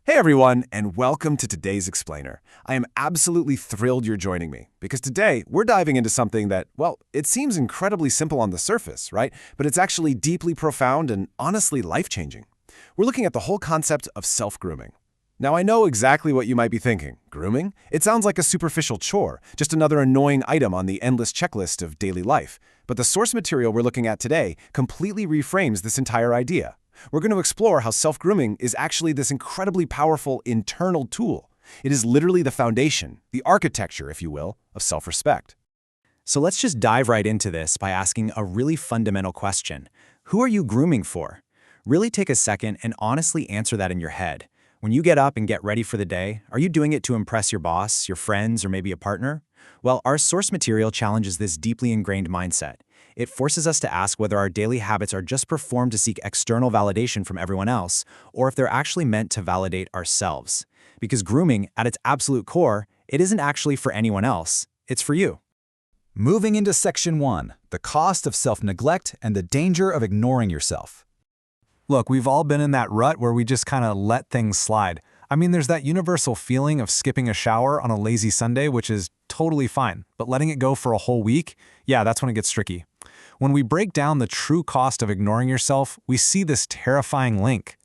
Hey everyone, and welcome to today's Explainer. I am absolutely thrilled you're joining me, because today we're diving into something that, well, it seems incredibly simple on the surface, right? But it's actually deeply profound and honestly life-changing. We're looking at the whole concept of self-grooming. Now, I know exactly what you might be thinking. Grooming? It sounds like a superficial chore, just another annoying item on the endless checklist of daily life. But the source material we're looking at today completely reframes this entire idea. We're going to explore how self-grooming is actually this incredibly powerful internal tool. It is literally the foundation, the architecture, if you will, of self-respect. So let's just dive right into this by asking a really fundamental question. Who are you grooming for? Really take a second and honestly answer that in your head. When you get up and get ready for the day, are you doing it to impress your boss, your friends, or maybe a partner? Well, our source material challenges this deeply ingrained mindset. It forces us to ask whether our daily habits are just performed to seek external validation from everyone else, or if they're actually meant to validate ourselves. Because grooming, at its absolute core, it isn't actually for anyone else. It's for you. Moving into Section 1, the cost of self-neglect and the danger of ignoring yourself. Look, we've all been in that rut where we just kind of let things slide. I mean, there's that universal feeling of skipping a shower on a lazy Sunday, which is totally fine. But letting it go for a whole week, yeah, that's when it gets tricky. When we break down the true cost of ignoring yourself, we see this terrifying link.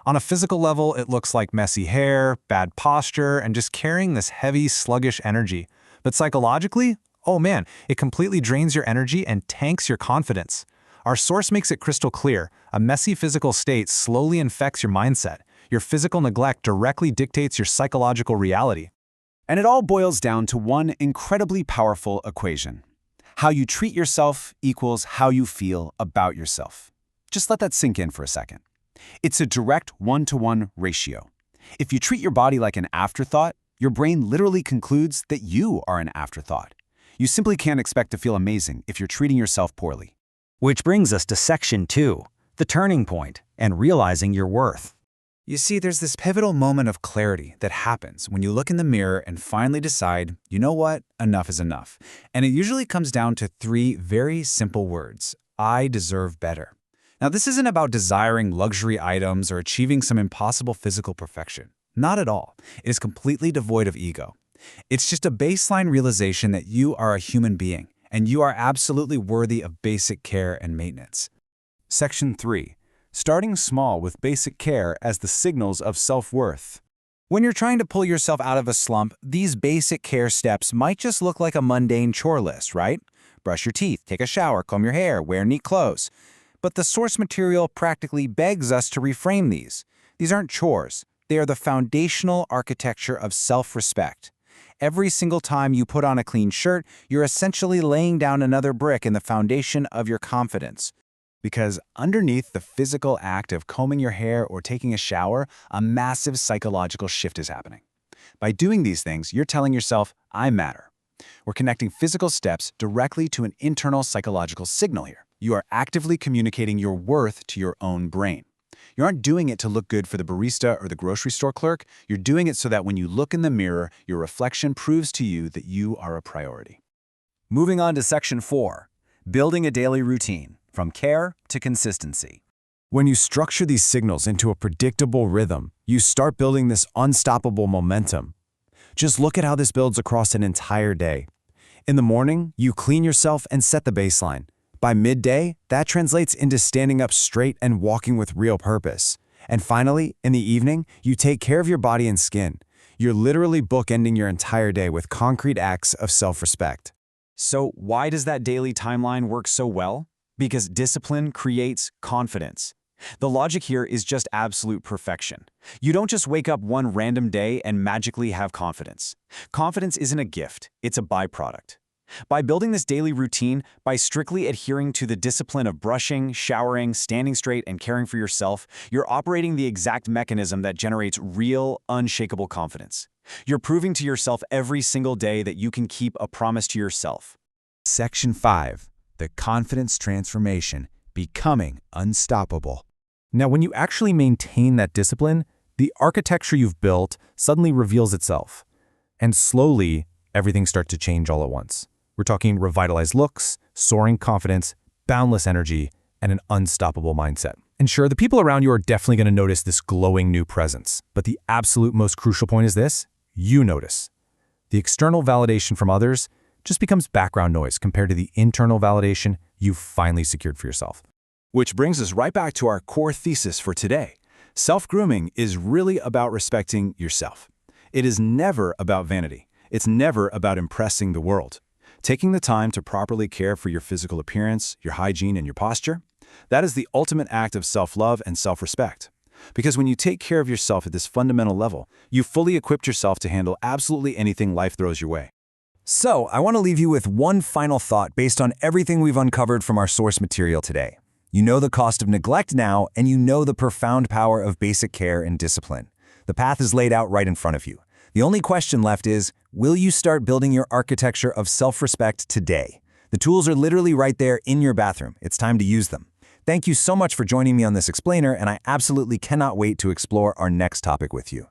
On a physical level, it looks like messy hair, bad posture, and just carrying this heavy, sluggish energy. But psychologically, oh man, it completely drains your energy and tanks your confidence. Our source makes it crystal clear. A messy physical state slowly infects your mindset. Your physical neglect directly dictates your psychological reality. And it all boils down to one incredibly powerful equation. How you treat yourself equals how you feel about yourself. Just let that sink in for a second. It's a direct one-to-one ratio. If you treat your body like an afterthought, your brain literally concludes that you are an afterthought. You simply can't expect to feel amazing if you're treating yourself poorly. Which brings us to Section 2, the turning point, and realizing your worth. You see, there's this pivotal moment of clarity that happens when you look in the mirror and finally decide, you know what, enough is enough. And it usually comes down to three very simple words: I deserve better. Now, this isn't about desiring luxury items or achieving some impossible physical perfection. Not at all. It is completely devoid of ego. It's just a baseline realization that you are a human being, and you are absolutely worthy of basic care and maintenance. Section 3. Starting small with basic care as the signals of self-worth. When you're trying to pull yourself out of a slump, these basic care steps might just look like a mundane chore list, right? Brush your teeth, take a shower, comb your hair, wear neat clothes. But the source material practically begs us to reframe these. These aren't chores. They are the foundational architecture of self-respect. Every single time you put on a clean shirt, you're essentially laying down another brick in the foundation of your confidence. Because underneath the physical act of combing your hair or taking a shower, a massive psychological shift is happening. By doing these things, you're telling yourself, I matter. We're connecting physical steps directly to an internal psychological signal here. You are actively communicating your worth to your own brain. You aren't doing it to look good for the barista or the grocery store clerk. You're doing it so that when you look in the mirror, your reflection proves to you that you are a priority. Moving on to Section 4. Building a daily routine. From care to consistency. When you structure these signals into a predictable rhythm, you start building this unstoppable momentum. Just look at how this builds across an entire day. In the morning, you clean yourself and set the baseline. By midday, that translates into standing up straight and walking with real purpose. And finally, in the evening, you take care of your body and skin. You're literally bookending your entire day with concrete acts of self-respect. So why does that daily timeline work so well? Because discipline creates confidence. The logic here is just absolute perfection. You don't just wake up one random day and magically have confidence. Confidence isn't a gift, it's a byproduct. By building this daily routine, by strictly adhering to the discipline of brushing, showering, standing straight, and caring for yourself, you're operating the exact mechanism that generates real, unshakable confidence. You're proving to yourself every single day that you can keep a promise to yourself. Section 5. The confidence transformation, becoming unstoppable. Now, when you actually maintain that discipline, the architecture you've built suddenly reveals itself. And slowly, everything starts to change all at once. We're talking revitalized looks, soaring confidence, boundless energy, and an unstoppable mindset. And sure, the people around you are definitely going to notice this glowing new presence. But the absolute most crucial point is this: you notice. The external validation from others just becomes background noise compared to the internal validation you've finally secured for yourself. Which brings us right back to our core thesis for today. Self-grooming is really about respecting yourself. It is never about vanity. It's never about impressing the world. Taking the time to properly care for your physical appearance, your hygiene, and your posture, that is the ultimate act of self-love and self-respect. Because when you take care of yourself at this fundamental level, you fully equipped yourself to handle absolutely anything life throws your way. So, I want to leave you with one final thought based on everything we've uncovered from our source material today. You know the cost of neglect now, and you know the profound power of basic care and discipline. The path is laid out right in front of you. The only question left is, will you start building your architecture of self-respect today? The tools are literally right there in your bathroom. It's time to use them. Thank you so much for joining me on this explainer, and I absolutely cannot wait to explore our next topic with you.